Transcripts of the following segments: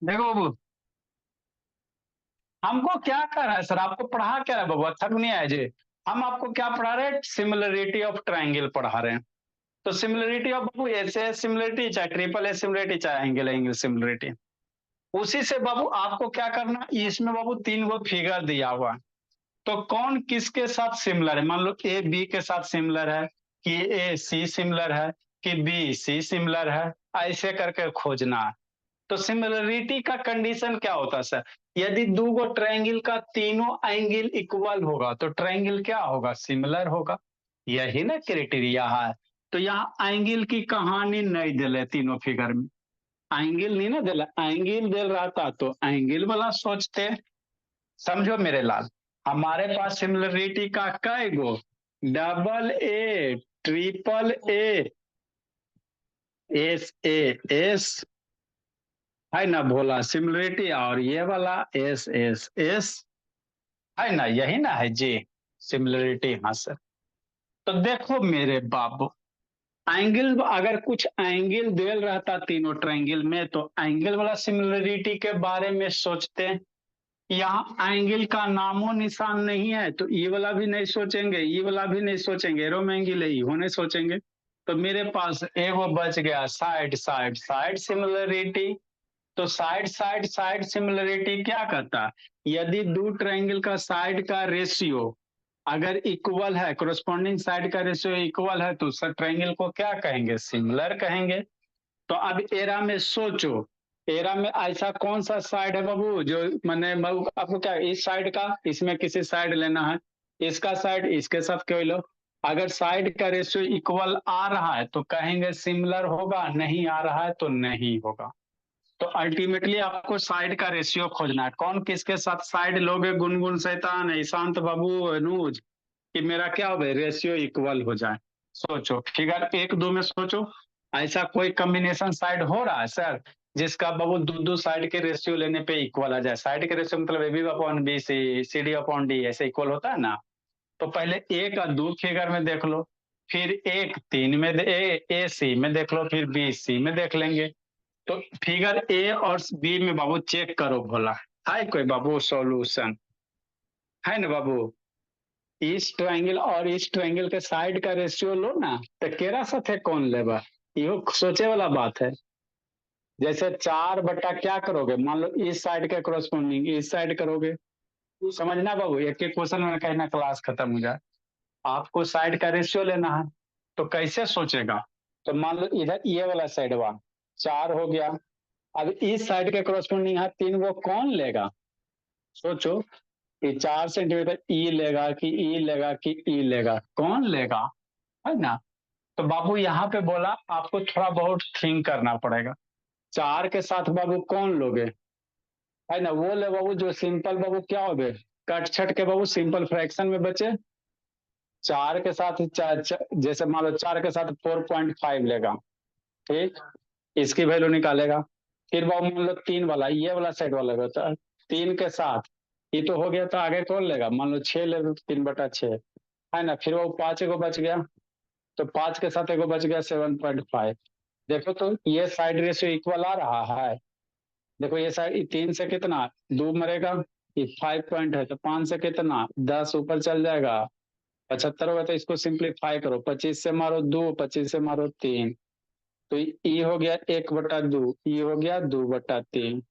देखो बाबू, हमको क्या कर रहा है सर, आपको पढ़ा क्या रहा है बाबू, अच्छा क्यों नहीं आया जी। हम आपको क्या पढ़ा रहे हैं, सिमिलरिटी ऑफ ट्राइंगल पढ़ा रहे हैं। तो सिमिलरिटी ऑफ बाबू, ऐसे सिमिलरिटी चाहे ट्रिपल एस सिमिलरिटी चाहे एंगल एंगल सिमिलरिटी, उसी से बाबू आपको क्या करना, इसमें बाबू तीन गो फिगर दिया हुआ है। तो कौन किसके साथ सिमिलर है, मान लो ए बी के साथ सिमिलर है, कि ए सी सिमिलर है, कि बी सी सिमिलर है, ऐसे करके खोजना है। तो सिमिलरिटी का कंडीशन क्या होता है सर, यदि दो गो ट्रायंगल का तीनों एंगल इक्वल होगा तो ट्रायंगल क्या होगा, सिमिलर होगा। यही ना क्राइटेरिया है। तो यहाँ एंगल की कहानी नहीं दिले तीनों फिगर में, एंगल नहीं ना दिला, एंगल दिल रहता तो एंगल वाला सोचते। समझो मेरे लाल, हमारे पास सिमिलरिटी का कई गो, double A, triple A, S A S, है ना भोला सिमिलरिटी, और ये वाला एस एस एस, है ना, यही ना है जी सिमिलरिटी। हाँ सर। तो देखो मेरे बाबू, एंगल अगर कुछ एंगल देल रहता तीनों ट्रायंगल में तो एंगल वाला सिमिलरिटी के बारे में सोचते। यहाँ एंगल का नामो निशान नहीं है तो ये वाला भी नहीं सोचेंगे, ये वाला भी नहीं सोचेंगे, एरो में एंगल है ये नहीं सोचेंगे। तो मेरे पास एगो बच गया साइड साइड साइड सिमिलरिटी। तो साइड साइड साइड सिमिलरिटी क्या करता है, यदि दो ट्रायंगल का साइड का रेशियो अगर इक्वल है, कोरोस्पोंडिंग साइड का रेशियो इक्वल है तो सर ट्रायंगल को क्या कहेंगे, सिमिलर कहेंगे। तो अब एरा में सोचो, एरा में ऐसा कौन सा साइड है बाबू जो मैंने बाबू आपको क्या, इस साइड का इसमें किसी साइड लेना है, इसका साइड इसके साथ क्यों लो। अगर साइड का रेशियो इक्वल आ रहा है तो कहेंगे सिमिलर होगा, नहीं आ रहा है तो नहीं होगा। तो अल्टीमेटली आपको साइड का रेशियो खोजना है, कौन किसके साथ साइड लोगे, गुनगुन शैतान ईशांत बाबू अनुज, कि मेरा क्या हो रेशियो इक्वल हो जाए। सोचो फिगर एक दो में सोचो, ऐसा कोई कॉम्बिनेशन साइड हो रहा है सर जिसका बाबू दो दो साइड के रेशियो लेने पे इक्वल आ जाए, साइड के रेशियो मतलब A B upon B C D upon D ऐसे इक्वल होता है ना। तो पहले एक और दो फिगर में देख लो, फिर एक तीन में ए सी में देख लो, फिर बी सी में देख लेंगे। तो फिगर ए और बी में बाबू चेक करो भोला, है कोई बाबू सॉल्यूशन, है ना बाबू। इस ट्रायंगल और इस ट्रायंगल के साइड का रेशियो लो ना, तो केरा साथे कौन लेबा, यो सोचे वाला बात है। जैसे चार बट्टा क्या करोगे, मान लो इस साइड के क्रॉसपोंडिंग इस साइड करोगे, समझना बाबू, एक एक क्वेश्चन में कहना क्लास खत्म हो जाए। आपको साइड का रेशियो लेना है तो कैसे सोचेगा, तो मान लो इधर ये वाला साइड वा चार हो गया, अब इस साइड के क्रॉसपोंडिंग है तीन, वो कौन लेगा, सोचो। कि 4 सेंटीमीटर ई लेगा कि ई लेगा कि ई लेगा, कौन लेगा, है ना। तो बाबू यहाँ पे बोला आपको थोड़ा बहुत थिंक करना पड़ेगा। चार के साथ बाबू कौन लोगे, है ना, वो ले बाबू जो सिंपल बाबू क्या हो गए, कट छट के बाबू सिंपल फ्रैक्शन में बचे। चार के साथ जैसे मान लो चार के साथ 4.5 लेगा, ठीक, इसकी वैल्यू निकालेगा। फिर बाबू मान लो तीन वाला ये वाला साइड वाला होता है, तीन के साथ ये तो हो गया, तो आगे कौन लेगा, मान लो छह ले लो, 3/6, है ना, फिर वो पांच को बच गया, तो पांच के साथ एगो बच गया 7.5। देखो तो ये साइड रेशियो इक्वल आ रहा है। देखो ये साइड तीन से कितना दो मरेगा, ये 5 पॉइंट है तो पांच से कितना 10 ऊपर चल जाएगा, 75 होगा। तो इसको सिंप्लीफाई करो, 25 से मारो दो, 25 से मारो तीन, तो ई हो गया 1/2, ई हो गया 2/3,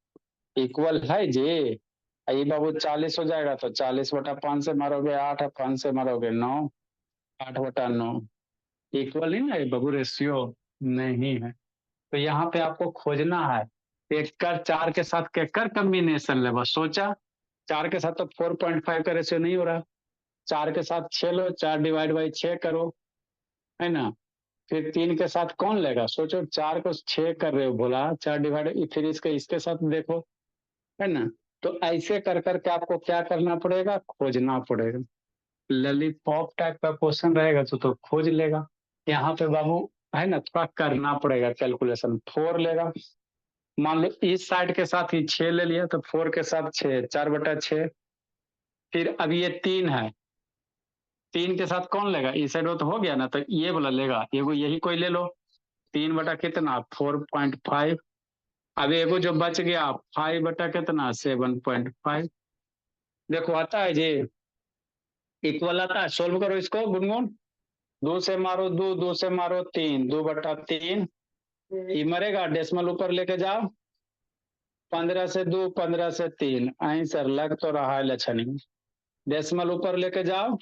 इक्वल है जी। ये बाबू 40 हो जाएगा तो 40/5 से मारोगे 8, 5 से मारोगे 9, 8/9, इक्वल ही ना बाबू रेशियो, नहीं है। तो यहाँ पे आपको खोजना है एक कर चार के साथ केकर कॉम्बिनेशन ले, बस सोचा। चार के साथ तो 4.5 का रेशियो नहीं हो रहा, चार के साथ छह लो, 4/6 करो, है ना। फिर तीन के साथ कौन लेगा, सोचो, चार को छह कर रहे हो बोला, 4 फिर इसके इसके साथ देखो, है ना। तो ऐसे कर करके आपको क्या करना पड़ेगा, खोजना पड़ेगा। ललीपॉप टाइप का क्वेश्चन रहेगा तो खोज लेगा। यहाँ पे बाबू है ना थोड़ा करना पड़ेगा कैलकुलेशन, फोर लेगा, मान लो इस साइड के साथ ही छह ले लिया तो फोर के साथ छह, 4/6। फिर अब ये तीन है, तीन के साथ कौन लेगा, इस साइड वो तो हो गया ना, तो ये वाला लेगा, ये यही कोई ले लो, 3 बटा कितना 4.5, अब एगो जो बच गया 5/कितना 7.5। देखो आता है जी, इक्वल आता है। सोल्व करो इसको गुनगुन। 2 से मारो 2, 2 से मारो 3, 2/3। ये मरेगा, डेसिमल ऊपर लेके जाओ। 15 से 2, 15 से 3। आंसर लग तो रहा है लक्षण। डेसिमल ऊपर लेके जाओ।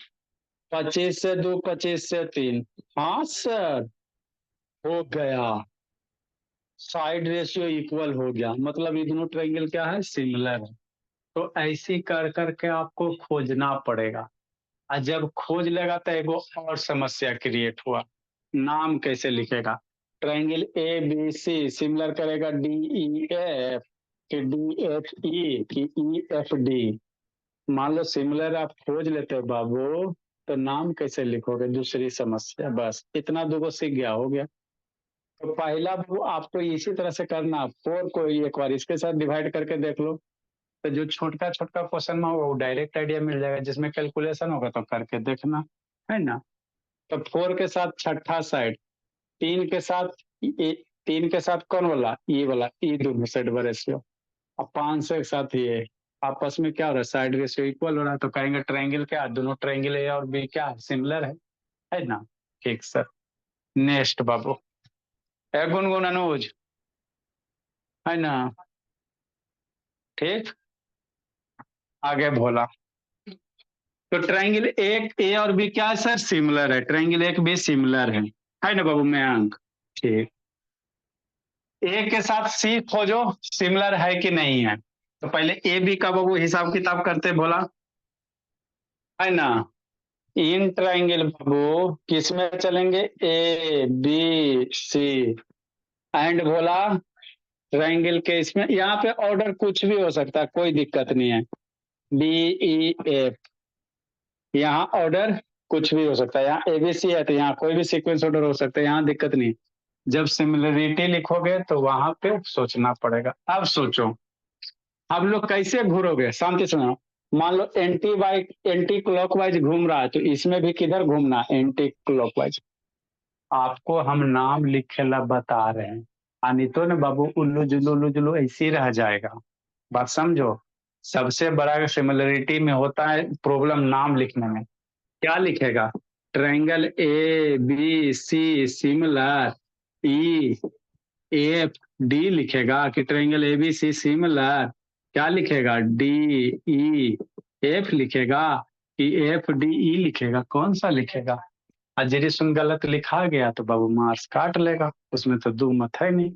25 से 2, 25 से 3। हाँ सर, हो गया। साइड रेशियो इक्वल हो गया, मतलब ये दोनों ट्रायंगल क्या है, सिमिलर है। तो ऐसे कर करके आपको खोजना पड़ेगा। और जब खोज लेगा तो एगो और समस्या क्रिएट हुआ। नाम कैसे लिखेगा? Triangle A B C similar करेगा डी ई एफ कि डी एफ ई कि ई एफ डी। मान लो सिमिलर आप खोज लेते हो बाबू, तो नाम कैसे लिखोगे? दूसरी समस्या। बस इतना दो सीख गया, हो गया। तो पहला बाबू आपको इसी तरह से करना, 4 को एक बार इसके साथ डिवाइड करके देख लो। तो जो छोटका छोटका क्वेश्चन में होगा वो डायरेक्ट आइडिया मिल जाएगा, जिसमें कैलकुलेशन होगा तो करके देखना, है ना। तो 4 के साथ छठा साइड, 3 के साथ 3 के साथ कौन वाला, ये वाला, ये दोनों साइड रेशियो। अब 5 के साथ ये आपस में क्या हो रहा है, साइड रेशियो इक्वल हो रहा है। तो कहेंगे ट्रायंगल क्या, दोनों ट्रायंगल ए और बी क्या सिमिलर है ना। ठीक सर। नेक्स्ट बाबू, है गुनगुन अनुज, है ना। ठीक, आगे भोला। तो ट्रायंगल एक ए और बी क्या है सर, सिमिलर है। ट्रायंगल एक बी सिमिलर है ना बाबू मयंक। ठीक, ए के साथ सी खोजो सिमिलर है कि नहीं है। तो पहले ए बी का बाबू हिसाब किताब करते बोला, है ना। इन ट्रायंगल बाबू किस में चलेंगे, ए बी सी एंड बोला ट्रायंगल के इसमें, यहाँ पे ऑर्डर कुछ भी हो सकता है, कोई दिक्कत नहीं है। डी ई एफ, यहाँ ऑर्डर कुछ भी हो सकता है। यहाँ एबीसी है तो यहाँ कोई भी सीक्वेंस ऑर्डर हो सकता है, यहाँ दिक्कत नहीं। जब सिमिलरिटी लिखोगे तो वहां पे सोचना पड़ेगा। अब सोचो, अब लोग कैसे घूरोगे, शांति से सुनो। मान लो एंटी क्लॉकवाइज घूम रहा है, तो इसमें भी किधर घूमना, एंटी क्लॉकवाइज। आपको हम नाम लिखे ला बता रहे हैं, नहीं तो ना बाबू उल्लू जुल्लू ऐसे ही रह जाएगा। बात समझो। सबसे बड़ा सिमिलरिटी में होता है प्रॉब्लम नाम लिखने में। क्या लिखेगा, triangle A B C similar E F D लिखेगा कि triangle A B C similar, क्या लिखेगा, डी ई एफ लिखेगा कि एफ डी ई लिखेगा, कौन सा लिखेगा। अजरी सुन गलत लिखा गया तो बाबू मार्क्स काट लेगा, उसमें तो दो मत है नहीं।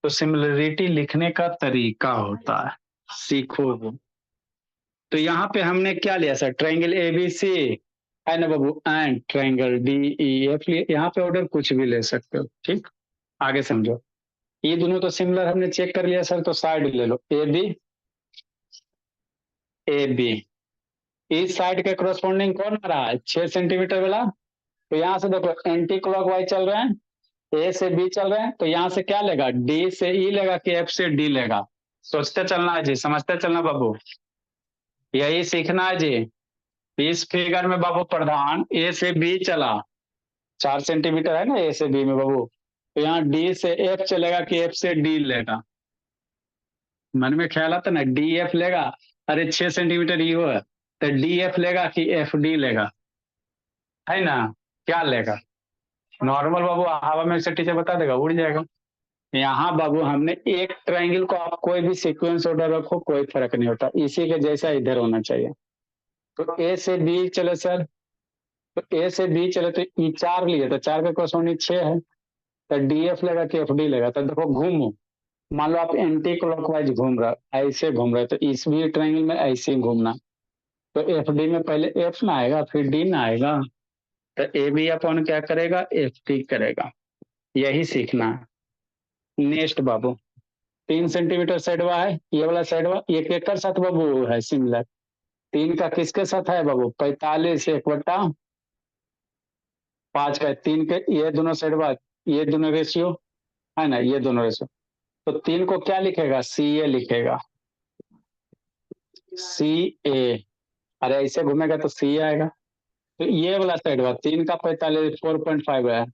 तो सिमिलरिटी लिखने का तरीका होता है, सीखो वो। तो यहाँ पे हमने क्या लिया सर, ट्रायंगल एबीसी है ना बाबू, and triangle D E F लिए। यहाँ पे ऑर्डर कुछ भी ले सकते हो। ठीक, आगे समझो। ये दोनों तो सिमिलर हमने चेक कर लिया सर, तो साइड ले लो ए बी ए बी। इस साइड के करस्पॉन्डिंग कौन आ रहा है, 6 सेंटीमीटर वाला। तो यहाँ से देखो एंटी क्लॉकवाइज चल रहे हैं, ए से बी चल रहे हैं, तो यहाँ से क्या लेगा, डी से ई लेगा कि एफ से डी लेगा। सोचते चलना है जी, समझते चलना बाबू, यही सीखना है जी। इस फिगर में बाबू प्रधान ए से बी चला, 4 सेंटीमीटर है ना ए से बी में बाबू। तो यहाँ डी से एफ चलेगा कि एफ से डी लेगा। मन में ख्याल आता ना, डी एफ लेगा, अरे 6 सेंटीमीटर ये है, तो डी एफ लेगा कि एफ डी लेगा, है ना। क्या लेगा, नॉर्मल बाबू हवा में से टीचर बता देगा, उड़ जाएगा। यहाँ बाबू हमने एक ट्रायंगल को, आप कोई भी सीक्वेंस ऑर्डर रखो कोई फर्क नहीं होता, इसी के जैसा इधर होना चाहिए। तो ए से बी चले सर, तो ए से बी चले तो ई 4 लिए, तो 4 का कॉर्सपॉन्डिंग 6 है। तो डी एफ लेगा कि एफ डी लेगा, तो देखो घूमो। मान लो आप एंटी क्लॉकवाइज घूम रहा, ऐसे घूम रहे, तो इस भी ट्रायंगल में ऐसे ही घूमना। तो एफ डी में पहले एफ ना आएगा फिर डी ना आएगा, तो ए बी अपन क्या करेगा, एफ डी करेगा। यही सीखना है। नेक्स्ट बाबू, 3 सेंटीमीटर साइडवा है, ये वाला साइडवा, ये केकर साथ बाबू है सिमिलर, 3 का किसके साथ है बाबू, 45 1/5 का, 3 के ये दोनों साइडवा, ये दोनों रेशियो, है ना, ये दोनों रेशियो। तो 3 को क्या लिखेगा, सी ए लिखेगा, सी ए। अरे ऐसे घूमेगा तो सी आएगा। तो ये वाला साइडवा 3 का 45 4.5 है,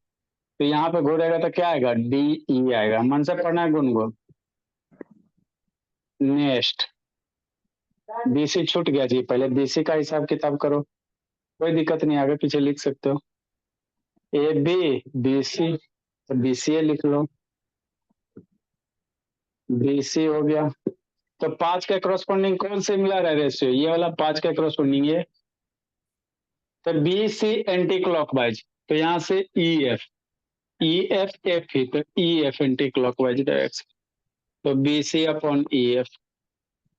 तो यहाँ पे घूरेगा तो क्या आएगा, डी ई आएगा। मन से पढ़ना है गुनगुन। नेक्स्ट बीसी छूट गया जी, पहले बीसी का हिसाब किताब करो, कोई दिक्कत नहीं, आगे पीछे लिख सकते हो। ए बी बी सी, तो बीसीए लिख लो, बीसी हो गया। तो 5 के क्रॉसपोंडिंग कौन से मिला रहा है रेशियो, ये वाला 5 के क्रॉसपोंडिंग ये, तो बी सी एंटी क्लॉकवाइज, तो यहाँ से ई एफ ही, तो E F anticlockwise direction, तो B C upon E F.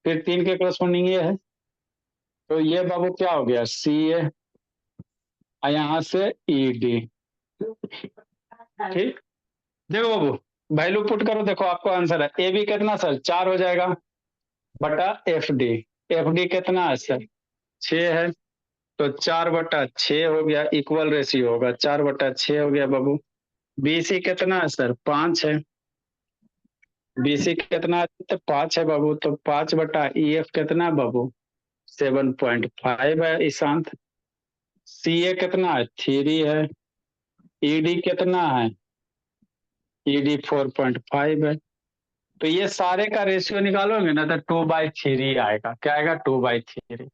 फिर 3 के क्रॉसपोंडिंग ये है, तो ये बाबू क्या हो गया, सी ए, यहाँ से ई डी। ठीक, देखो बाबू वैल्यू पुट करो, देखो आपको आंसर है ए बी कितना सर, 4 हो जाएगा बटा एफ डी कितना है सर, 6 है, तो 4/6 हो गया, इक्वल रेशियो होगा, 4/6 हो गया बाबू। बीसी कितना है सर, 5 है, बीसी कितना है तो 5 है बाबू, तो 5/EF कितना है बाबू, 7.5 है ईशांत। सीए कितना है, 3 है। ईडी कितना है, ईडी 4.5 है। तो ये सारे का रेशियो निकालोगे ना तो 2/3 आएगा, क्या आएगा, 2/3,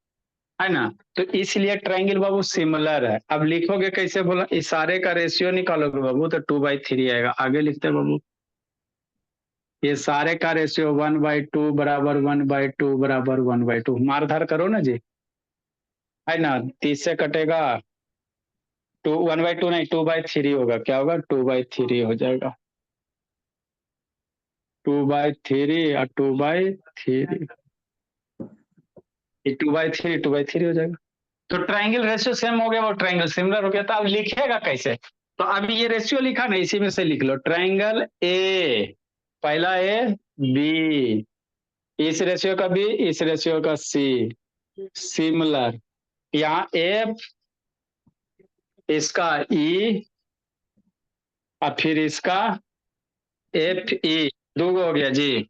है ना। तो इसलिए ट्रायंगल बाबू सिमिलर है। अब लिखोगे कैसे बोला, इस सारे का रेशियो निकालोगे बाबू तो 2/3 आएगा, आगे लिखते बाबू, ये सारे का रेशियो 1/2 बराबर 1/2 बराबर 1/2, मारधार करो ना जी, है ना, 30 से कटेगा 1/2 नहीं, 2/3 होगा, क्या होगा, 2/3 हो जाएगा, 2/3 और 2/3, 2/3 हो जाएगा। तो ट्रायंगल रेशियो सेम हो गया, वो ट्रायंगल सिमिलर हो गया। तो अब लिखेगा कैसे, तो अभी ये रेशियो लिखा ना, इसी में से लिख लो, ट्रायंगल ए, पहला ए बी, इस रेशियो का बी, इस रेशियो का सी, सिमिलर, यहाँ एफ, इसका ई, और फिर इसका एफ ई, दो हो गया जी,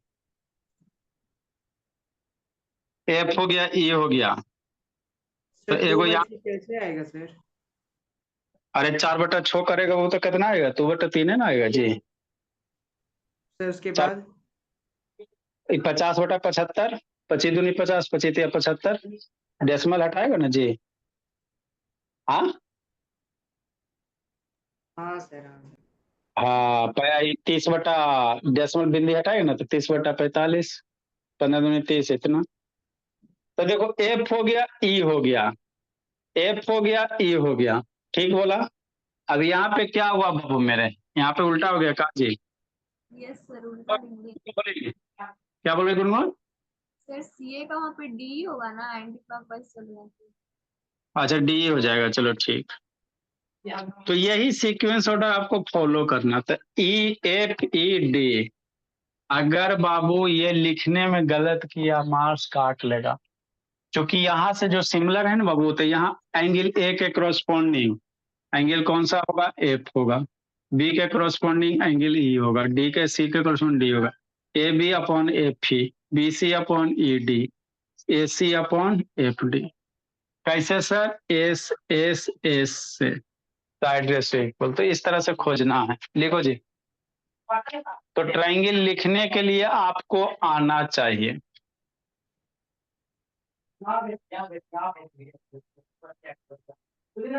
एफ हो गया, ई हो गया, तो सर एगो यहाँ, 2/3 कैसे आएगा सर? अरे 4/6 करेगा वो तो कितना आएगा, 2/3 है ना आएगा जी। सर उसके चार, बाद 50/75, 25 दूनी 50, 25 75, डेसिमल हटाएगा ना जी। हाँ हाँ सर हाँ। हाँ, 30 बटा बिंदी हटाएगा ना तो 30/45, 15 दूनी 30, इतना। तो देखो एफ हो गया, ई हो गया, एफ हो गया, ई हो गया, ठीक बोला। अब यहाँ पे क्या हुआ बाबू मेरे, यहाँ पे उल्टा हो गया का जी। यस सर, उल्टा लिख दिया। क्या बोल रहे गुरुमान, सर सीए का वहाँ पे डी होगा ना, एंटी क्लॉकवाइज चल रहा है। अच्छा डी हो जाएगा, चलो ठीक। तो यही सीक्वेंस ऑर्डर आपको फॉलो करना था, ई एफ ई डी। अगर बाबू ये लिखने में गलत किया, मार्क्स काट लेगा, क्योंकि यहाँ से जो सिमिलर है ना बाबू, तो यहाँ एंगल ए के क्रॉसपोंडिंग एंगल कौन सा होगा, एफ होगा, बी के क्रॉसपोंडिंग एंगल ई होगा, डी के सी के क्रॉसपोंडिंग डी होगा, A B upon F E, B C upon E D, A C upon F D. कैसे सर, एस एस एस से साइड रेशियो इक्वल, तो इस तरह से खोजना है, लिखो जी। तो ट्रायंगल लिखने के लिए आपको आना चाहिए।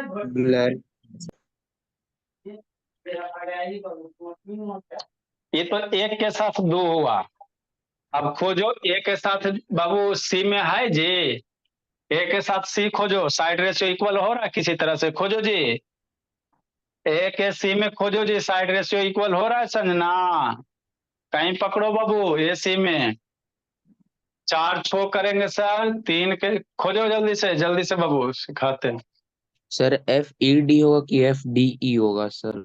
ब्लर ये तो एक के साथ दो हुआ, अब खोजो ए के साथ बाबू सी में है जी, ए के साथ सी खोजो, साइड रेशियो इक्वल हो रहा है किसी तरह से, खोजो जी, ए के सी में खोजो जी, साइड रेशियो इक्वल हो रहा है संजना, कहीं पकड़ो बाबू, ए सी में 4 छो करेंगे सर, 3 के खोजो, जल्दी से बाबू सिखाते हैं। सर FED होगा कि FDE होगा सर?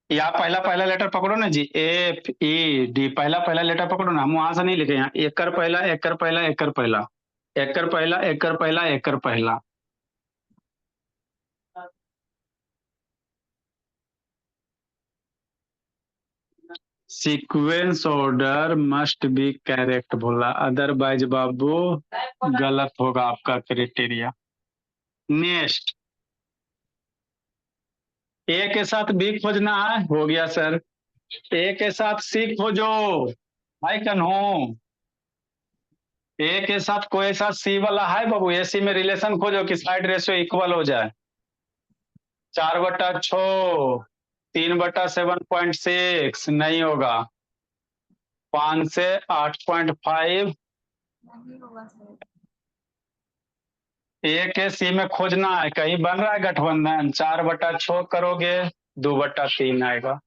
या पहला पहला लेटर पकड़ो ना जी, एफ ई डी, पहला पहला लेटर पकड़ो ना, हम वहां से नहीं लिखे, यहाँ एकड़ पहला एकड़ पहला एकड़ पहला एकड़ पहला एकड़ पहला एकड़ पहला। Sequence order must be correct बोला, अदरवाइज बाबू गलत होगा आपका क्राइटेरिया। नेक्स्ट, ए के साथ बी खोजना है, हो गया सर, ए के साथ सी खोजो, भाई कन्हो, ए के साथ कोई ऐसा सी वाला है बाबू, ए सी में रिलेशन खोजो कि साइड रेशियो इक्वल हो जाए। 4/6, 3/7.6 नहीं होगा, 5 से 8.5। नहीं होगा सर। ए के सी में खोजना है, कहीं बन रहा है गठबंधन। 4/6 करोगे 2/3 आएगा।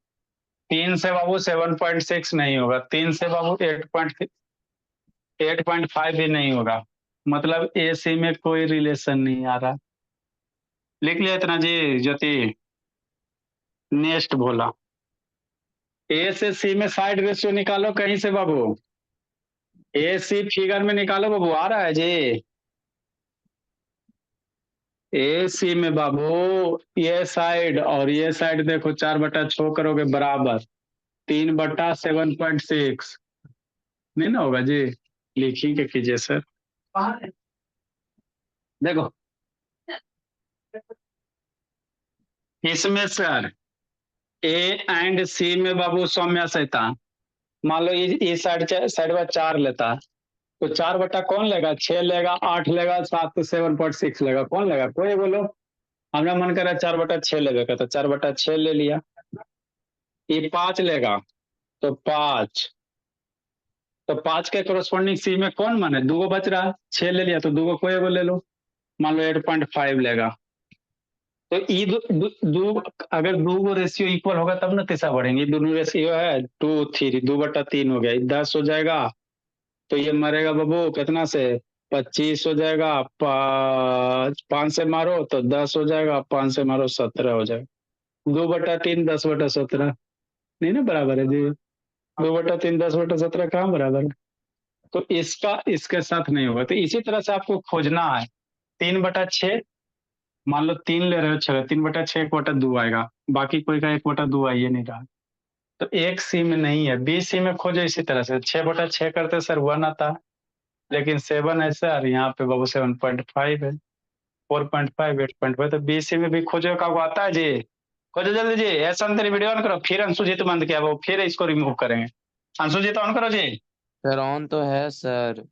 3 से बाबू 7.6 नहीं होगा, 3 से बाबू 8.5 भी नहीं होगा, मतलब ए सी में कोई रिलेशन नहीं आ रहा। लिख लिया इतना जी ज्योति। नेक्स्ट बोला, ए से सी में साइड रेशियो निकालो कहीं से बाबू। ए सी फिगर में निकालो बाबू, आ रहा है जी। ए सी में बाबू ये साइड और ये साइड देखो, 4/6 करोगे बराबर 3/7.6 नहीं ना होगा जी। लिखी के कीजिए सर। देखो इसमें सर ए एंड सी में बाबू सौम्या सहिता, मान लो ये साइड बाय 4 लेता, तो 4 कौन लेगा, 6 लेगा, 8 लेगा, 7 7.6 लेगा, कौन लेगा, कोई बोलो। हमारा मन कर रहा है 4/6 लेगा का, तो 4/6 ले लिया। ये 5 लेगा तो 5, तो 5 के कोरस्पॉन्डिंग सी में कौन मन है, 2 बच रहा है, 6 ले लिया तो 2 कोई एगो ले लो, मान लो 8.5 लेगा। तो ये अगर 2 रेशियो इक्वल होगा तब ना तीसरा बढ़ेंगे। दोनों रेशियो है 2 3, 2/3 हो गया, 10 हो जाएगा। तो ये मरेगा बाबू कितना से, 25 हो जाएगा। 5 से मारो तो 10 हो जाएगा, 5 से मारो 17 हो जाएगा। 2/3 10/17 नहीं ना बराबर है जी। 2/3 10/17 कहाँ बराबर है। तो इसका इसके साथ नहीं होगा। तो इसी तरह से आपको खोजना है 3/6, मान लो 3 ले रहे हो, 6 3/6 1/2 आएगा, बाकी कोई का 1/2 आइए नहीं रहा। तो एक सी में नहीं है, बी सी में खोजो इसी तरह से। 6/6 करते सर 1 आता, लेकिन 7 है सर, यहाँ पे बाबू 7.5 है, 4.5 8.5, तो बी सी में भी खोजो का वो आता है जी। खोजो जल्दी जी। ऐसा तेरी वीडियो ऑन करो, फिर अंशुजीत बंद किया वो, फिर इसको रिमूव करेंगे। अंशुजीत ऑन करो जी। सर ऑन तो है सर।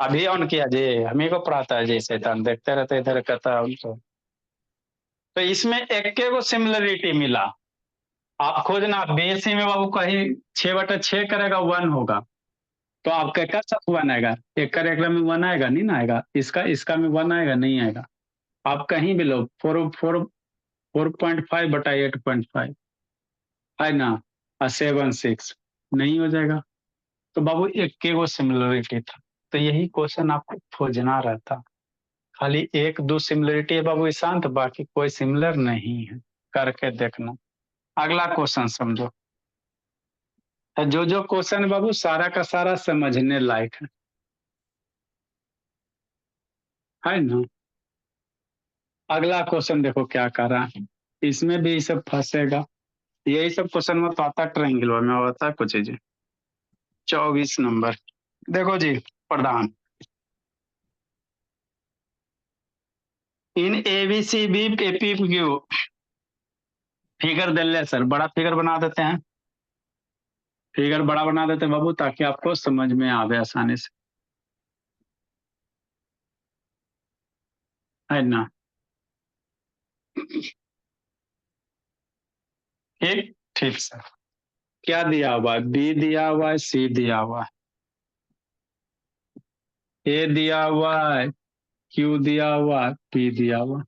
अभी ऑन किया जी, हमी को पढ़ाता है जी शैतान, देखते रहते इधर करता है तो इसमें एक को सिमिलरिटी मिला। आप खोजना बेसी में बाबू कहीं 6/6 करेगा 1 होगा, तो आपका क्या साथ 1 आएगा, एक करेक्टर में 1 आएगा नहीं ना आएगा, इसका में 1 आएगा नहीं आएगा। आप कहीं भी लो 4.5/8.5 है ना, 7 6 नहीं हो जाएगा। तो बाबू एक के वो सिमिलरिटी था, तो यही क्वेश्चन आपको खोजना रहता। खाली 1 2 सिमिलरिटी है बाबू ईशांत, बाकी कोई सिमिलर नहीं है, करके देखना। अगला क्वेश्चन समझो। तो जो क्वेश्चन है बाबू सारा का सारा समझने लायक है ना। अगला क्वेश्चन देखो क्या कर रहा है, इसमें भी सब फंसेगा। यही सब क्वेश्चन में तो आता ट्रायंगल में होता है कुछ जी। 24 नंबर देखो जी, प्रधान इन ABCB APQ फिगर दे ले सर, बड़ा फिगर बना देते हैं, फिगर बड़ा बना देते हैं बाबू, ताकि आपको समझ में आवे आसानी से, है ना। ठीक ठीक सर। क्या दिया हुआ है, बी दिया हुआ है, सी दिया हुआ है, ए दिया हुआ है, क्यू दिया हुआ है, पी दिया हुआ।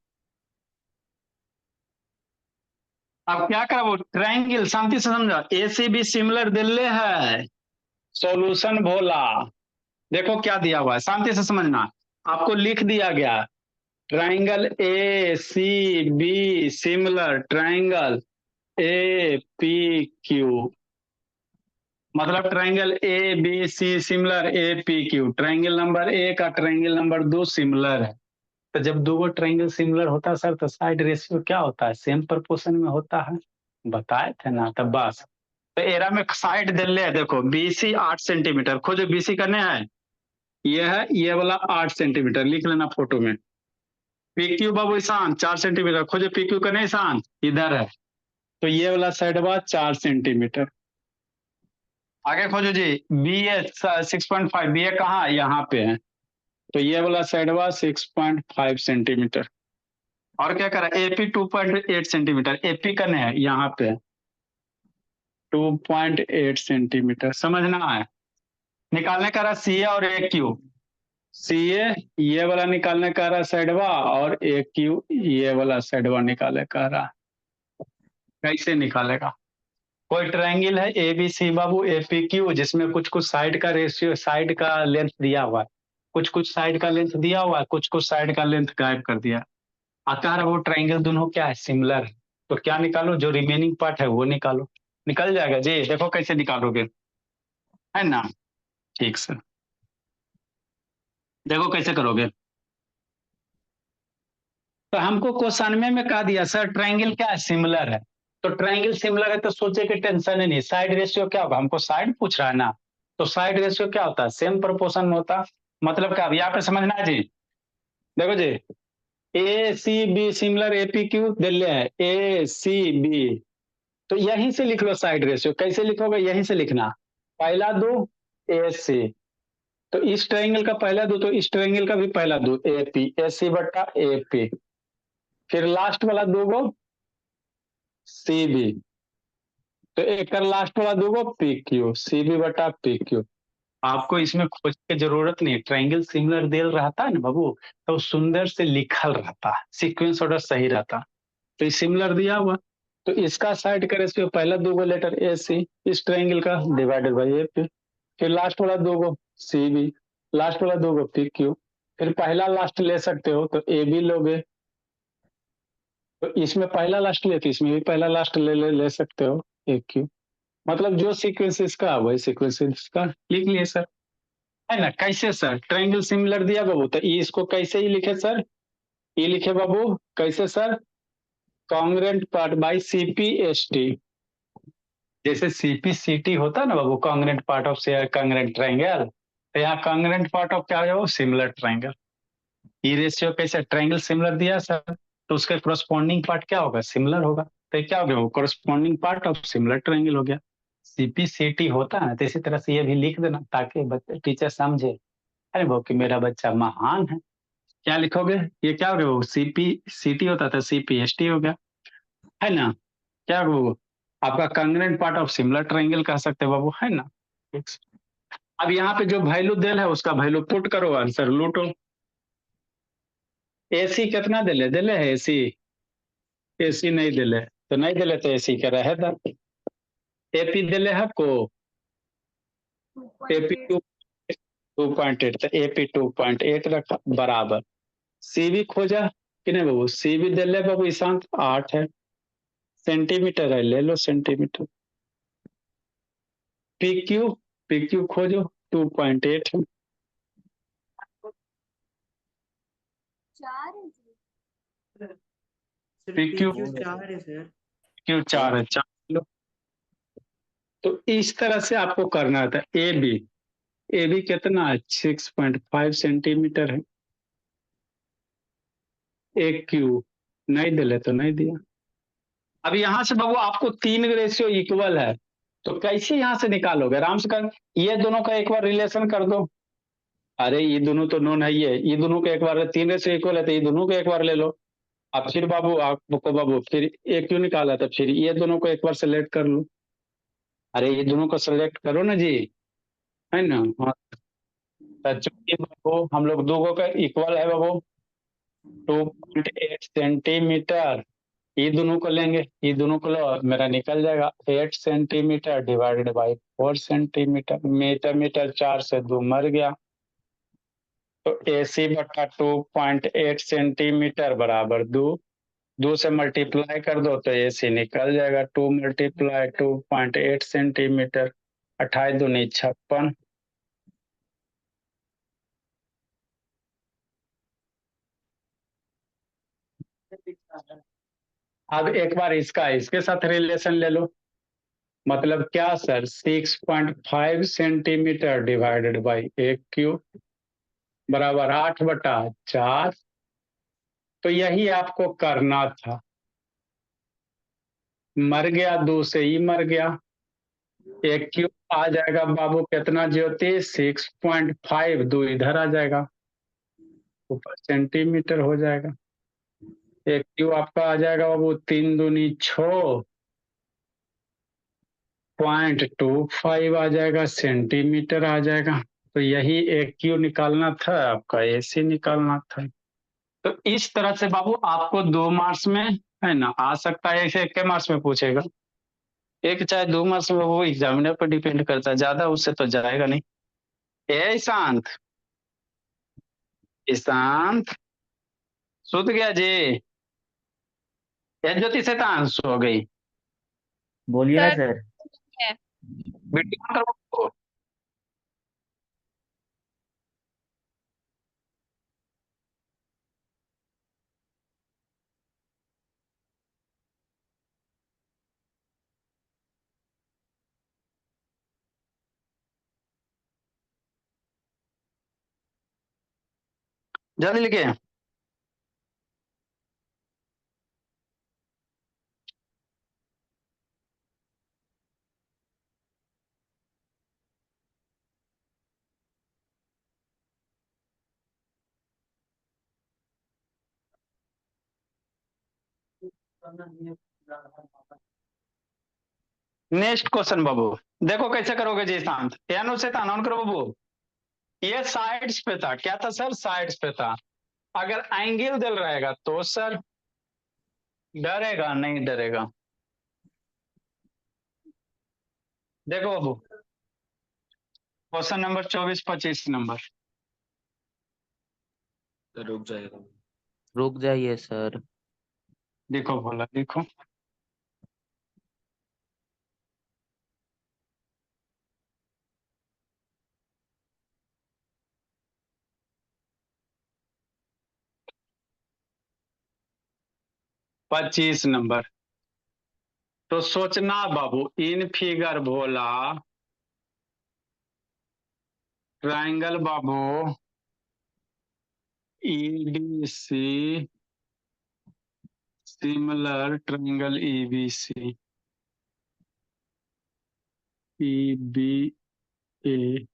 अब क्या करो, ट्रायंगल शांति से समझो, ए सी बी सिमिलर दिल्ले है, सॉल्यूशन भोला। देखो क्या दिया हुआ है, शांति से समझना। आपको लिख दिया गया triangle A C B similar triangle A P Q, मतलब triangle A B C similar A P Q. Triangle number 1 का ट्रायंगल नंबर 2 सिमिलर है। तो जब दो ट्रायंगल सिमिलर होता है सर, तो साइड रेशियो क्या होता है, सेम प्रोपोर्शन में होता है, बताए थे ना। तब बस तो एरा में साइड दे ले, देखो BC 8 सेंटीमीटर, खोजो BC करने हैं, ये है ये वाला 8 सेंटीमीटर, लिख लेना फोटो में। PQ बाबू ईशान 4 सेंटीमीटर, खोजो PQ करने ईशान, इधर है, तो ये वाला साइड बा 4 सेंटीमीटर। आगे खोजो जी BA 6.5, BA कहाँ, यहाँ पे है, तो ये वाला साइड हुआ 6.5 सेंटीमीटर। और क्या करा, एपी 2.8 सेंटीमीटर, एपी करने है यहाँ पे 2.8 सेंटीमीटर, समझना है। निकालने का रहा सी ए और ए क्यू, सी ए ये वाला निकालने का रहा साइडवा, और ए क्यू ये वाला साइडवा निकाले का रहा। कैसे निकालेगा, कोई ट्रायंगल है ए बी सी बाबू, ए पी क्यू, जिसमें कुछ कुछ साइड का रेशियो, साइड का लेंथ दिया हुआ है, कुछ कुछ साइड का लेंथ दिया हुआ है, कुछ कुछ साइड का लेंथ गायब कर दिया। आकार वो ट्रायंगल दोनों क्या है, सिमिलर है। तो क्या निकालो, जो रिमेनिंग पार्ट है वो निकालो, निकल जाएगा जी। देखो कैसे निकालोगे, है ना। ठीक सर, देखो कैसे करोगे। तो हमको क्वेश्चन में कहा दिया सर ट्रायंगल क्या है, सिमिलर है। तो ट्रायंगल सिमिलर है तो सोचे कि टेंशन ही नहीं, साइड रेशियो क्या होगा, हमको साइड पूछ रहा है ना। तो साइड रेशियो क्या होता है, सेम प्रोपोर्शन में होता। मतलब क्या, यहाँ पे समझना है जी। देखो जी, A C B similar, A P Q Delhi है, ए सी बी, तो यहीं से लिख लो साइड रेशियो। कैसे लिखोगे, यहीं से लिखना, पहला दो ए सी, तो इस ट्रायंगल का पहला दो, तो इस ट्रायंगल का भी पहला दो, ए पी, ए सी बटा ए पी, फिर लास्ट वाला दो गो सी बी, तो एक लास्ट वाला दो गो पी क्यू, सी बी बटा पी क्यू। आपको इसमें खोज की जरूरत नहीं, ट्रायंगल सिमिलर देल रहता है ना बाबू, तो सुंदर से लिखल रहता है, सीक्वेंस ऑर्डर सही रहता। तो ये सिमिलर दिया हुआ, तो इसका साइड का रेशियो पहला दो गो लेटर ए सी, इस ट्रायंगल का डिवाइडेड बाई ए पी, फिर लास्ट वाला दो गो सी बी, लास्ट वाला दो गो पी क्यू, फिर पहला लास्ट ले सकते हो तो ए बी लोगे, तो इसमें पहला लास्ट लेते, इसमें भी पहला लास्ट ले सकते हो ए क्यू। मतलब जो सीक्वेंस इसका वही सीक्वेंस इसका लिख लिए सर, है ना। कैसे सर, ट्रायंगल सिमिलर दिया बाबू, तो ये इसको कैसे ही लिखे सर, ये लिखे बाबू कैसे sir, congruent part by CPST. जैसे सीपीसीटी होता है ना बाबू, congruent part of congruent triangle, तो यहाँ कॉन्ग्रेंट पार्ट ऑफ क्या है वो, सिमिलर ट्रायंगल। ये रेशियो कैसे, ट्रायंगल सिमिलर दिया सर, तो उसका कोरस्पॉन्डिंग पार्ट क्या होगा, सिमिलर होगा। तो क्या हो गया, वो corresponding part of similar triangle हो गया। सीपीसीटी होता है ना, तो इसी तरह से ये भी लिख देना, ताकि बच्चे टीचर समझे, अरे वो कि मेरा बच्चा महान है। क्या लिखोगे, ये क्या हो गया, वो सीपीसीटी होता था सीपीएसटी हो गया, है ना। क्या वो आपका congruent part of similar triangle कह सकते हैं बाबू, है ना। अब यहाँ पे जो वैल्यू दिल है उसका वैल्यू पुट करो, आंसर लूटो। एसी कितना दिले, दिले है एसी, एसी नहीं दिले, तो नहीं दिले तो एसी का रहेगा। एपी दिले है को, एपी 2.8, तो एपी 2.8 रखा बराबर, सीबी खोजा कि नहीं बाबू, सीबी दिले बाबू ईशांत 8 है, सेंटीमीटर है, ले लो सेंटीमीटर। पीक्यू, पीक्यू खोजो 2.8 है, 4 है जी। सर PQ PQ 4 है सर। क्यू 4 है, 4 लो। तो इस तरह से आपको करना था। ए बी, ए बी कितना है, 6.5 सेंटीमीटर है। ए क्यू नहीं दिले तो नहीं दिया। अब यहां से बाबू आपको 3 रेशियो इक्वल है, तो कैसे यहां से निकालोगे, आराम से कर, ये दोनों का एक बार रिलेशन कर दो। अरे ये दोनों तो नॉन है, ये दोनों का एक बार 3 रेशियो इक्वल है, तो ये दोनों को एक बार ले लो। अब फिर बाबू आपको बाबू फिर ए क्यू निकाला, तो फिर ये दोनों को एक बार सेलेक्ट कर लो। अरे ये दोनों को सेलेक्ट करो ना जी, है ना। हाँ, तो चूंकि बाबू हम लोग दोनों का इक्वल है बाबू 2.8 सेंटीमीटर, ये दोनों को लेंगे, ये दोनों को लो, मेरा निकल जाएगा 8 centimetre divided by 4 centimetre, metre metre 4 से 2 मर गया, तो AC बटा 2.8 सेंटीमीटर बराबर 2 से मल्टीप्लाई कर दो तो AC निकल जाएगा 2 मल्टीप्लाई 2.8 सेंटीमीटर, 28 दूनी 56। अब एक बार इसका इसके साथ रिलेशन ले लो, मतलब क्या sir, 6.5 centimetre divided by A cube बराबर 8/4। तो यही आपको करना था, मर गया 2 से ही मर गया, एक क्यूब आ जाएगा बाबू कितना ज्योति, 6.5, 2 इधर आ जाएगा, ऊपर सेंटीमीटर हो जाएगा। एक क्यू आपका आ जाएगा बाबू 3×6.25 आ जाएगा, सेंटीमीटर आ जाएगा। तो यही एक क्यू निकालना था, आपका एसी निकालना था। तो इस तरह से बाबू आपको 2 मार्क्स में, है ना, आ सकता है। इसे एक मार्क्स में पूछेगा, एक चाहे 2 मार्क्स में, वो एग्जामिनर पर डिपेंड करता है, ज्यादा उससे तो जाएगा नहीं। ए ईशांत, ईशांत सुत गया जी? या ज्योति शैतान सो गई? बोलिए ना सर सर। है। वीडियो ऑन करो। जल्दी लिखे। नेक्स्ट क्वेश्चन बाबू, देखो कैसे करोगे जी शांत। यानो से ऑन करो बाबू। ये साइड्स पे था, क्या था सर? साइड्स पे था। अगर एंगल दिल रहेगा तो सर डरेगा नहीं डरेगा? देखो बाबू, क्वेश्चन नंबर 24, 25 नंबर। रुक जाएगा, रुक जाइए सर। देखो बोला, देखो। पच्चीस नंबर। तो सोचना बाबू, इन फिगर बोला ट्रायंगल बाबू EDC similar triangle EBC, EB A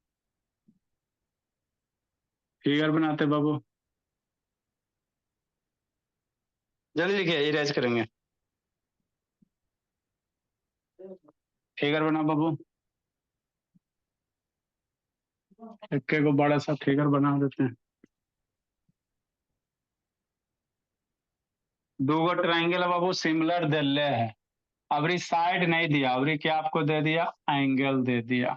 figure बनाते बाबू। जल्दी लिखिए, इरेज करेंगे। फिगर बना बाबू, एक को बड़ा सा फिगर बना देते हैं। दो गो ट्रायंगल है बाबू, सिमिलर दिले है। अबरी साइड नहीं दिया, अबरी क्या आपको दे दिया? एंगल दे दिया।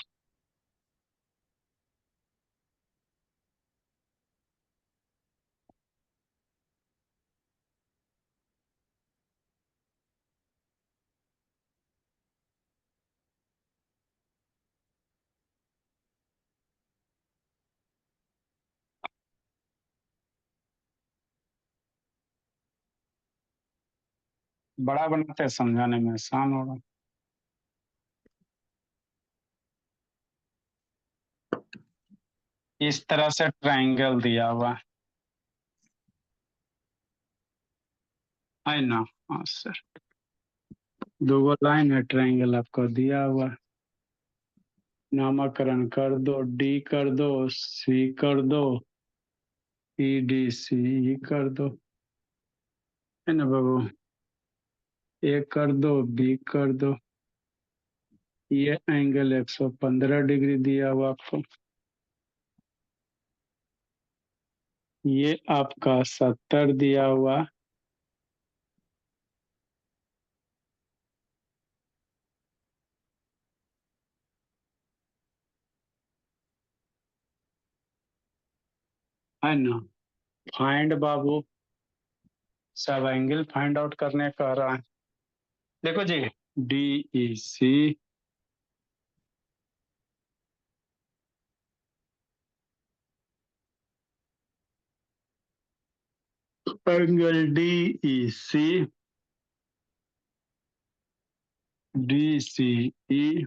बड़ा बनाते हैं, समझाने में आसान होगा। इस तरह से ट्रायंगल दिया हुआ है ना? हाँ सर, दो गो लाइन है, ट्रायंगल आपको दिया हुआ है। नामकरण कर दो, डी कर दो, सी कर दो, ई डी सी कर दो, है ना बाबू? ए कर दो, बी कर दो। ये एंगल 115 डिग्री दिया हुआ आपको। ये आपका 70 दिया हुआ, है ना? फाइंड बाबू, सब एंगल फाइंड आउट करने कह रहा है। देखो जी, D E C angle D E C, D C E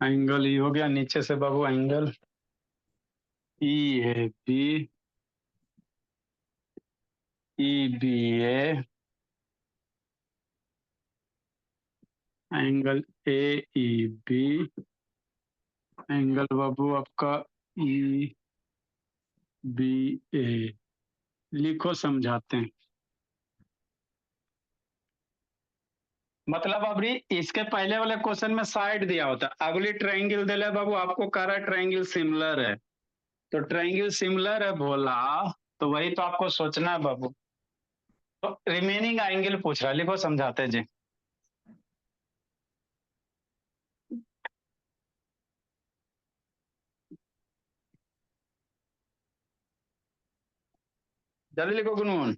angle E हो गया। नीचे से बाबू angle E A B, E B A, angle A E B, angle बाबू आपका ई बी ए, लिखो समझाते हैं। मतलब अभी इसके पहले वाले क्वेश्चन में साइड दिया होता, अगली ट्रायंगल दिला बाबू, आपको कह रहा है ट्रायंगल सिमिलर है, तो ट्रायंगल सिमिलर है बोला, तो वही तो आपको सोचना है बाबू। तो रिमेनिंग एंगल पूछ रहा है, लिखो समझाते हैं जी। जल्दी लिखो गुनगुन।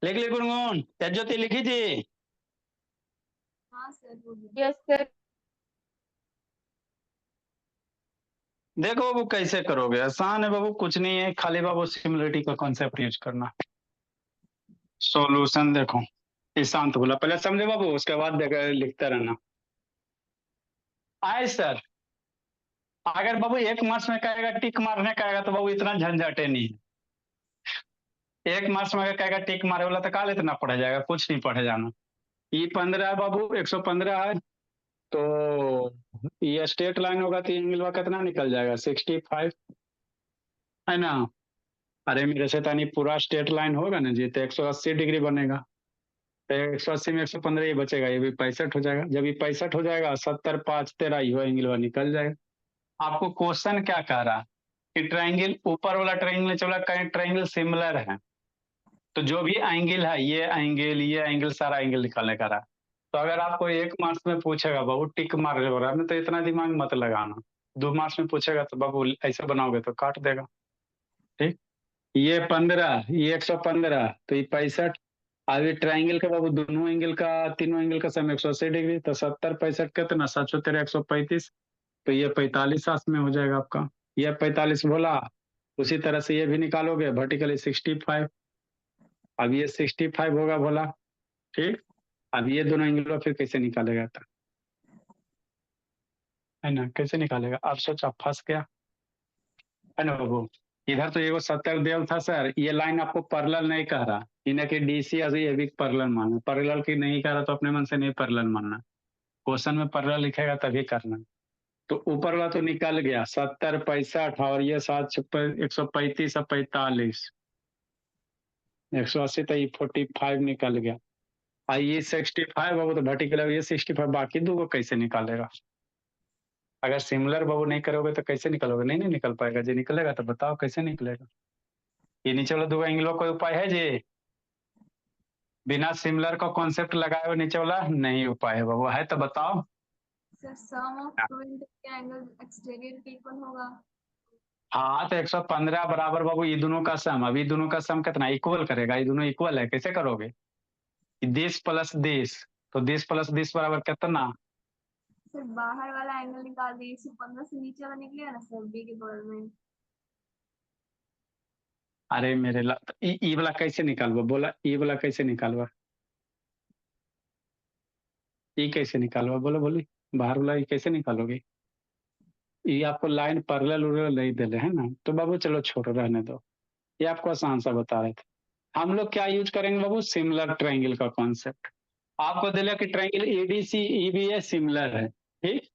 लिख ली गुनगुन, तेजोती लिखी जी। हाँ सर बोलिए। Yes sir. देखो बाबू कैसे करोगे, आसान है बाबू, कुछ नहीं है, खाली बाबू सिमिलरिटी का कॉन्सेप्ट यूज करना। सॉल्यूशन देखो, ये शांत बोला, पहले समझे बाबू, उसके बाद लिखते रहना। आए सर, अगर बाबू एक मार्क्स में कहेगा टिक मारने का आएगा तो बाबू इतना झंझटे नहीं है। एक मार्क्स में अगर कहेगा टिक मारे वाला तो काल इतना पढ़ा जाएगा, कुछ नहीं पढ़े जाना। ये 15 है बाबू, 115 है, तो ये स्ट्रेट लाइन होगा तो एंगल कितना निकल जाएगा, 65 है ना। अरे मेरे से तानी पूरा स्ट्रेट लाइन होगा ना जी, तो 180 डिग्री बनेगा, तो 180 में 115 ये बचेगा, ये भी 65 हो जाएगा। जब ये 65 हो जाएगा, 70 5 13 ये एंगल निकल जाएगा। आपको क्वेश्चन क्या कह रहा है कि ट्रायंगल, ऊपर वाला ट्रायंगल चला, कहीं ट्रायंगल सिमिलर है, तो जो भी एंगल है, ये एंगल सारा एंगल निकालने का रहा। तो अगर आपको एक मार्क्स में पूछेगा बाबू टिक मार रहा है तो इतना दिमाग मत लगाना। 2 मार्क्स में पूछेगा तो बाबू ऐसे बनाओगे तो काट देगा। ठीक, ये 15, ये 115, तो ये 65। अभी ट्रायंगल का बाबू दोनों एंगल का, तीनों एंगल का सम 180 डिग्री, तो 70 65 कितना, 7 135, तो ये 45 साथ में हो जाएगा आपका। ये 45 बोला, उसी तरह से ये भी निकालोगे वर्टिकली 65। अब ये 65 होगा बोला, ठीक। अब ये दोनों एंगल फिर कैसे निकालेगा था, है ना, कैसे निकालेगा, आप सोचा फंस गया, है ना बाबू। इधर तो ये 70 देव था सर, ये लाइन आपको पैरेलल नहीं कह रहा, इन्हें कि डीसी ये भी पैरेलल मानना, पैरेलल की नहीं कह रहा तो अपने मन से नहीं पैरेलल मानना, क्वेश्चन में पैरेलल लिखेगा तभी करना। तो ऊपर वाला तो निकल गया 70 65, और ये 135 और 45, 180, तो ये 45 निकल गया। और ये 65 बाबू, तो वर्टिकल ये 65, बाकी दो को कैसे निकालेगा। अगर सिमिलर बाबू नहीं करोगे तो कैसे निकलोगे, नहीं निकल पाएगा जी। निकलेगा तो बताओ कैसे निकलेगा। ये नीचे वाला दो एंगलों का उपाय है जी, बिना सिमिलर का कॉन्सेप्ट लगाए हुए नीचे वाला नहीं उपाय है बाबू, है तो बताओ। Sir sum of two angle exterior equal होगा। हाँ, तो 115 बराबर बाबू ये दोनों का सम, अभी दोनों का सम कितना इक्वल करेगा, ये दोनों इक्वल है, कैसे करोगे, 20 प्लस 20, तो 20 प्लस 20 बराबर कितना। सर बाहर वाला एंगल निकाल दिए, 115 से नीचे वाला निकलेगा ना सर, बी के बगल में। अरे मेरे तो ई वाला कैसे निकालबा, बोला ई वाला कैसे निकालबा, ई कैसे निकालबा, बोलो बोली, बाहर वाला ई कैसे निकालोगे। ये आपको लाइन पैरेलल उरेलल नहीं दे रहे है ना, तो बाबू चलो छोड़ो रहने दो, ये आपको आसान सा बता रहे थे। हम लोग क्या यूज करेंगे बाबू, सिमिलर ट्रायंगल का कॉन्सेप्ट। आपको दिला कि ट्रायंगल एडीसी ईबीए सिमिलर है, ठीक।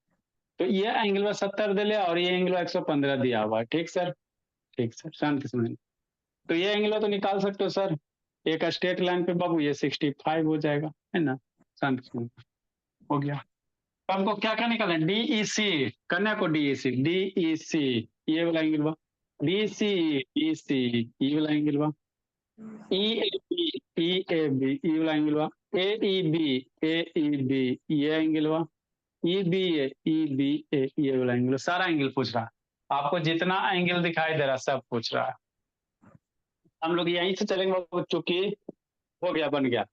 तो ये एंगल 70 दिले और ये एंगल 115 दिया हुआ है, ठीक सर, ठीक सर, शांति से। तो ये एंगल तो निकाल सकते हो सर, एक स्ट्रेट लाइन पे बाबू ये 65 हो जाएगा, है ना, शांति से हो गया। तो हमको क्या क्या निकालना है, डीईसी करना को, डीईसी ये वाला एंगल बा, डीसी डीसी ये वाला एंगल बा, ईएबी ईएबी ये वाला एंगल बा, एईबी एईबी ये एंगल बा, ईबीए ईबीए ये वाला एंगल, सारा एंगल पूछ रहा। आपको जितना एंगल दिखाई दे रहा सब पूछ रहा है। हम लोग यहीं से चलेंगे बाबू, चूंकि हो गया, बन गया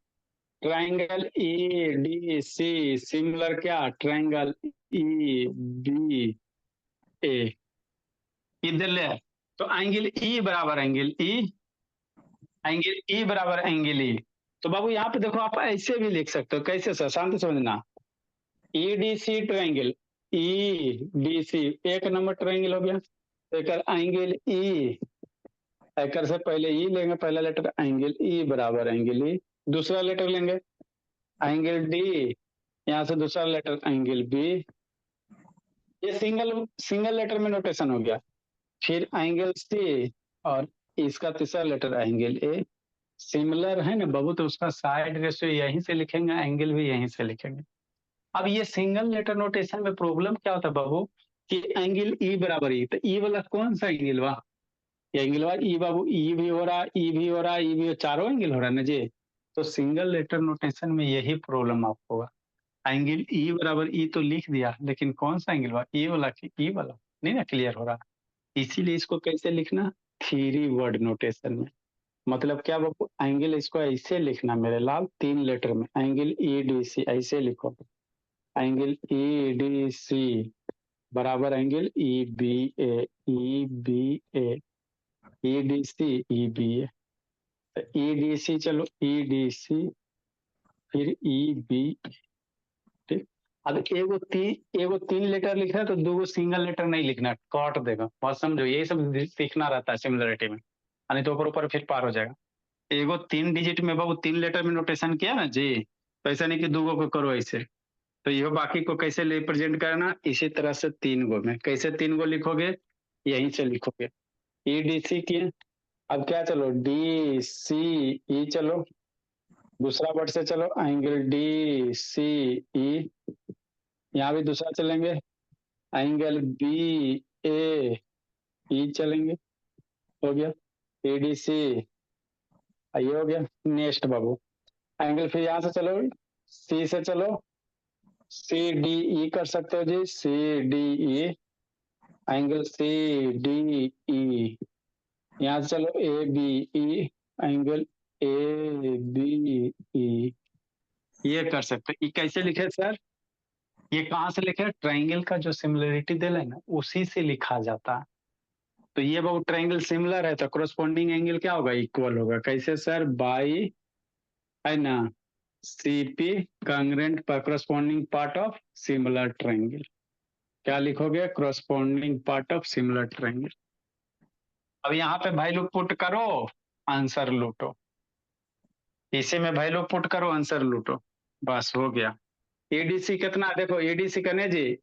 triangle E D C similar क्या ट्राइंगल ई बी ए, इधर ले तो एंगल ई बराबर एंगल ई बराबर एंगल ई। तो बाबू यहाँ पे देखो, आप ऐसे भी लिख सकते हो। कैसे सर, शांति समझना। E D C triangle, E D C एक नंबर ट्राइंगल हो गया। एक एंगल ई, एकर से पहले ई लेंगे, पहला लेटर एंगल ई बराबर एंगल ई। दूसरा लेटर लेंगे एंगल डी, यहाँ से दूसरा लेटर एंगल बी। ये सिंगल लेटर में नोटेशन हो गया। फिर एंगल सी और इसका तीसरा लेटर एंगल ए। सिमिलर है ना बाबू, तो उसका साइड रेशियो यहीं से लिखेंगे, एंगल भी यहीं से लिखेंगे। अब ये सिंगल लेटर नोटेशन में प्रॉब्लम क्या होता है बाबू, कि एंगल ई बराबर ई, तो ई वाला कौन सा एंगल हुआ, ये एंगल हुआ ई बाबू। ई भी हो रहा, ई भी हो रहा, ई भी, चारों एंगल हो रहा है ना जी। तो सिंगल लेटर नोटेशन में यही प्रॉब्लम आपको होगा। एंगल ई बराबर ई तो लिख दिया, लेकिन कौन सा एंगल हुआ, ई वाला कि ई वाला, नहीं ना क्लियर हो रहा। इसीलिए इसको कैसे लिखना, थ्री वर्ड नोटेशन में। मतलब क्या बाबू, एंगल इसको ऐसे लिखना मेरे लाल, 3 लेटर में, एंगल ई डी सी ऐसे लिखो। एंगल ई डी सी बराबर angle E B A, E B A, E D C E B A. E D C, चलो ई डी सी, फिर ई बी। ठीक, अब एगो तीन लेटर लिख रहा है तो 2 सिंगल लेटर नहीं लिखना, काट देगा। बहुत समझो, ये सब सीखना रहता है सिमिलरिटी में, नहीं तो ऊपर फिर पार हो जाएगा। एगो 3 डिजिट में बाबू 3 लेटर में नोटेशन किया ना जी, तो ऐसा नहीं कि 2 को करो ऐसे। तो ये बाकी को कैसे रिप्रेजेंट करना, इसी तरह से 3 गो में। कैसे 3 गो लिखोगे, यहीं से लिखोगे। ई डी सी किए, अब क्या, चलो डी सी ई, चलो दूसरा वर्ड से चलो एंगल डी सी ई। यहाँ भी दूसरा चलेंगे, एंगल बी ए ई चलेंगे। हो गया ए डी सी, ये हो गया। नेक्स्ट बाबू एंगल, फिर यहाँ से चलो सी से चलो सी डी ई कर सकते हो जी, C D E, angle C D E. यहाँ से चलो A B E, angle A B E, ये कर सकते। ये कैसे लिखे सर, ये कहाँ से लिखे, ट्राइंगल का जो सिमिलरिटी दे ना उसी से लिखा जाता है। तो ये बाबू ट्राइंगल सिमिलर है तो कोरोस्पोंडिंग एंगल क्या होगा, इक्वल होगा। कैसे सर, बाई है ना सीपी कांग्रेंट पर corresponding part of similar triangle. क्या लिखोगे, corresponding part of similar triangle. अब यहाँ पे भाई लोग पुट करो, आंसर लूटो। इसी में भाई लोग पुट करो, आंसर लूटो, बस हो गया। ईडीसी कितना, देखो ईडीसी करने जी,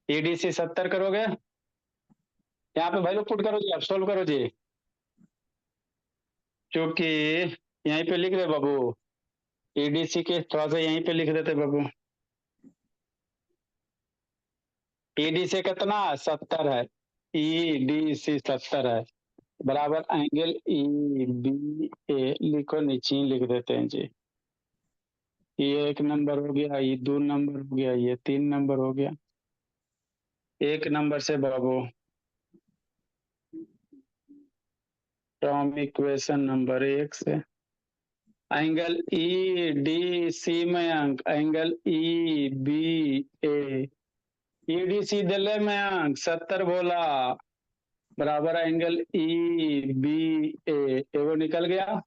ईडीसी 70 करोगे। यहाँ पे भाई लोग पुट करो जी, अब सोल्व करो जी, क्योंकि यहीं पे लिख दे बाबू, ईडीसी के थोड़ा सा यहीं पे लिख देते बाबू। ईडीसी कितना 70 है, ईडीसी 70 है बराबर एंगल ई बी ए। लिखो, नीचे ही लिख देते हैं जी। ये 1 नंबर हो गया, ये 2 नंबर हो गया, ये 3 नंबर हो गया। 1 नंबर से बाबू फ्रॉम इक्वेशन नंबर 1 से एंगल ई डी सी में अंक, angle E B A, E D सी दिले में अंक 70 बोला बराबर एंगल ई बी ए, एगो निकल गया,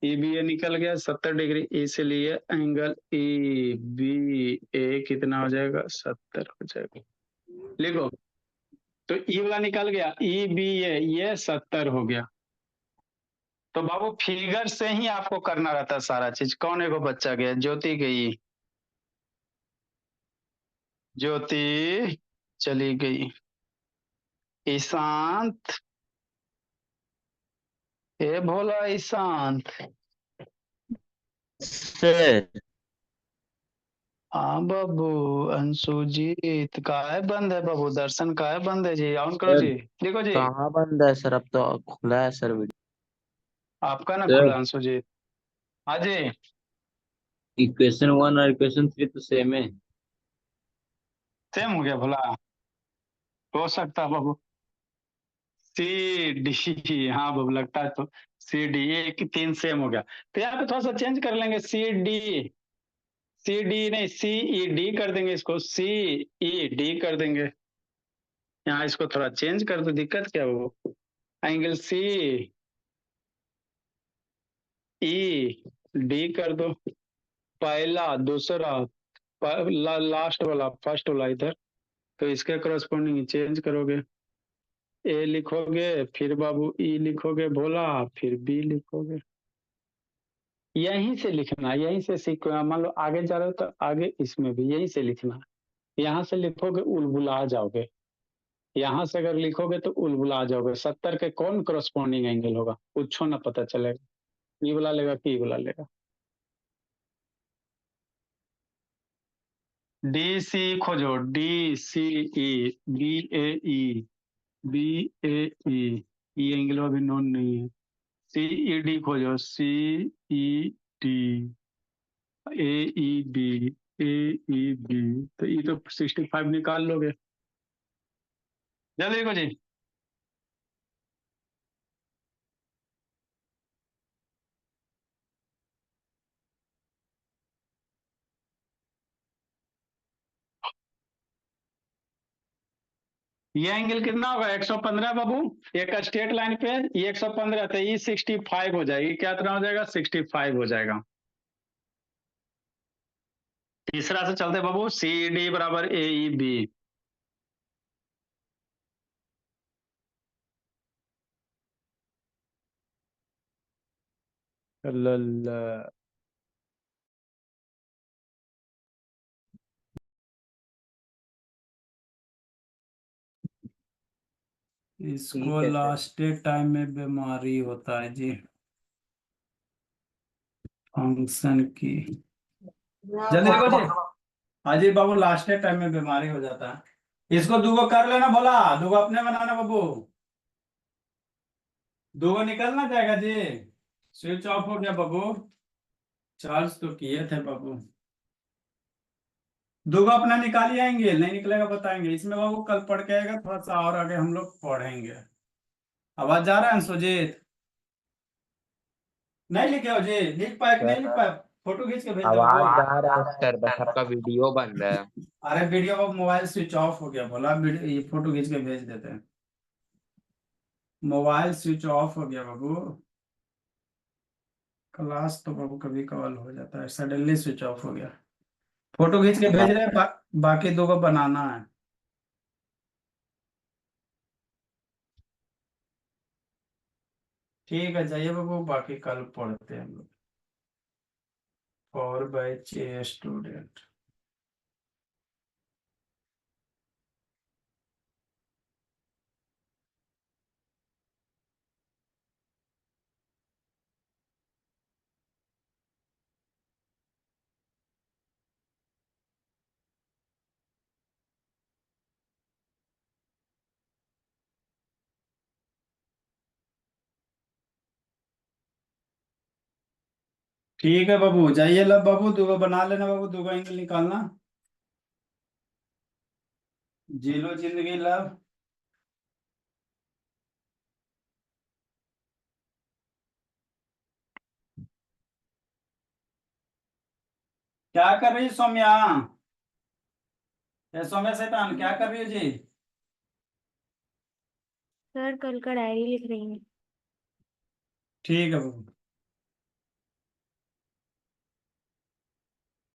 ई बी ए निकल गया 70 डिग्री। इसलिए एंगल ई बी ए कितना हो जाएगा, 70 हो जाएगा। लिखो, तो ई वाला निकल गया, ई बी ए ये 70 हो गया। तो बाबू फिगर से ही आपको करना रहता है सारा चीज। कौन एगो बच्चा गया, ज्योति गई, ज्योति चली गई, ईशांत, ए भोला ईशांत, सर हाँ बाबू। अंशुजीत का है बंद है बाबू, दर्शन का है बंद है जी, ऑन करो सर जी। देखो जी, कहाँ बंद है सर, अब तो खुला है सर वीडियो। आपका ना सर खुला अंशुजीत। हाँ जी, इक्वेशन 1 और इक्वेशन 3 तो सेम है। सेम हो गया भोला। हो सकता है बाबू। सी डी, हाँ बाबू लगता है तो सी डी, ये 3 सेम हो गया। तो यहाँ पे थोड़ा सा चेंज कर लेंगे, सी डी नहीं, सी ई डी कर देंगे, इसको सी ई डी कर देंगे। यहाँ इसको थोड़ा चेंज कर दो, दिक्कत क्या वो, एंगल सी ई डी कर दो, पहला दूसरा लास्ट वाला फर्स्ट वाला इधर, तो इसके करस्पॉन्डिंग चेंज करोगे, ए लिखोगे, फिर बाबू ई लिखोगे भोला, फिर बी लिखोगे। यहीं से लिखना, यहीं से सीख, मान लो आगे जा रहे हो तो आगे इसमें भी यहीं से लिखना। यहाँ से लिखोगे उलबुला जाओगे, यहाँ से अगर लिखोगे तो उलबुला जाओगे। 70 के कौन करस्पॉन्डिंग एंगल होगा कुछ ना पता चलेगा, ई बुला लेगा कि बुला लेगा। डी सी खोजो, D C E B A E B A ई, ये एंगल अभी नोन नहीं है। सी ई डी खोजो, सी ई D, A E B, A E B, तो ये तो 65 निकाल लोगे जल्दी को जी। ये एंगल कितना होगा 115 बाबू, एक स्ट्रेट लाइन पे ये 115, तो ये 65 हो जाएगी, क्या तरह हो जाएगा 65 हो जाएगा। तीसरा से चलते बाबू, सी डी बराबर ए ई बी, इसको लास्ट टाइम में बीमारी होता है जी, फंक्शन की। जल्दी देखो जी, हाँ जी बाबू, लास्ट टाइम में बीमारी हो जाता है। इसको दूगो कर लेना बोला, दूगो अपने बनाना बाबू, दूगो निकलना जाएगा जी। स्विच ऑफ हो गया बाबू, चार्ज तो किए थे बाबू। दूगो अपना निकालिए, आएंगे नहीं निकलेगा बताएंगे। इसमें बाबू कल पढ़ के आएगा, थोड़ा सा और आगे हम लोग पढ़ेंगे। आवाज जा रहा है सुजीत? नहीं लिखे हो जी? लिख पाए कि नहीं लिख पाए? फोटो खींच के भेज दो आवाज बाबू। आ रहा है सर, बस आपका वीडियो बन रहा है। अरे वीडियो बाबू, मोबाइल स्विच ऑफ हो गया बोला, ये फोटो खींच के भेज देते हैं। मोबाइल स्विच ऑफ हो गया बाबू, क्लास तो बाबू कभी कभार हो जाता है, सडनली स्विच ऑफ हो गया। फोटो खींच के भेज रहे हैं, बाकी दो को बनाना है। ठीक है जाइए बाबू, बाकी कल पढ़ते हैं हम लोग। और बैच स्टूडेंट, ठीक है बाबू, जाइए लब बाबू, दूगो बना लेना बाबू, दूगो एंगल निकालना। जी लो जिंदगी लब। क्या कर रही है सौम्या? सौम्या शैतान क्या कर रही है जी? सर कल का डायरी लिख रही हूँ। ठीक है बाबू।